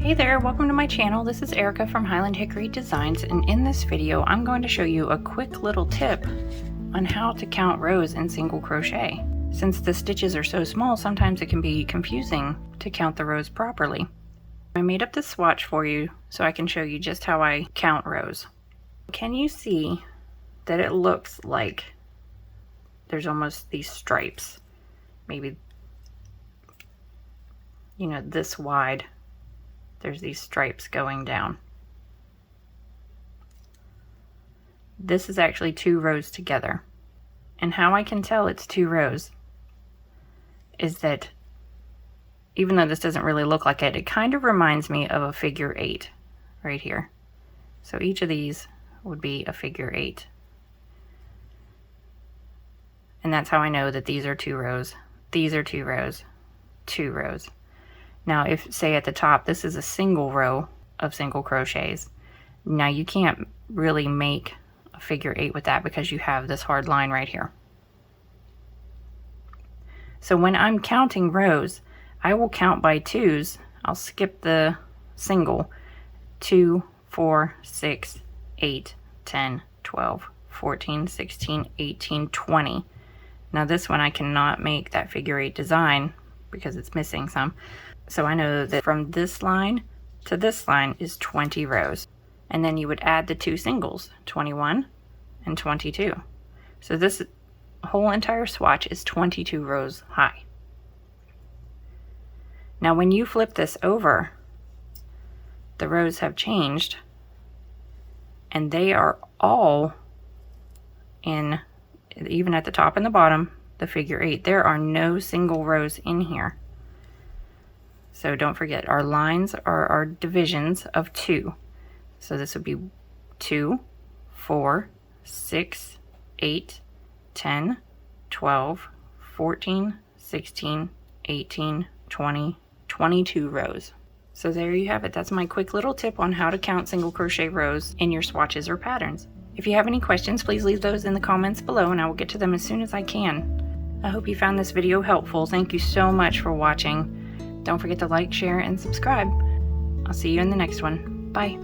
Hey there, welcome to my channel. This is Erica from Highland Hickory Designs, and in this video I'm going to show you a quick little tip on how to count rows in single crochet. Since the stitches are so small, sometimes it can be confusing to count the rows properly. I made up this swatch for you so I can show you just how I count rows. Can you see that it looks like there's almost these stripes? Maybe, you know, this wide. There's these stripes going down. This is actually 2 rows together. And how I can tell it's 2 rows is that even though this doesn't really look like it, it kind of reminds me of a figure 8 right here. So each of these would be a figure 8. And that's how I know that these are 2 rows. These are 2 rows, 2 rows. Now, if, say at the top, this is a single row of single crochets, now you can't really make a figure 8 with that because you have this hard line right here. So when I'm counting rows, I will count by 2s. I'll skip the single. 2, 4, 6, 8, 10, 12, 14, 16, 18, 20. Now this one I cannot make that figure 8 design because it's missing some. So I know that from this line to this line is 20 rows. And then you would add the 2 singles, 21 and 22. So this whole entire swatch is 22 rows high. Now when you flip this over, the rows have changed and they are all in, even at the top and the bottom, the figure 8. There are no single rows in here. So don't forget, our lines are our divisions of 2. So this would be 2, 4, 6, 8, 10, 12, 14, 16, 18, 20, 22 rows. So there you have it. That's my quick little tip on how to count single crochet rows in your swatches or patterns. If you have any questions, please leave those in the comments below and I will get to them as soon as I can. I hope you found this video helpful. Thank you so much for watching. Don't forget to like, share, and subscribe. I'll see you in the next one. Bye.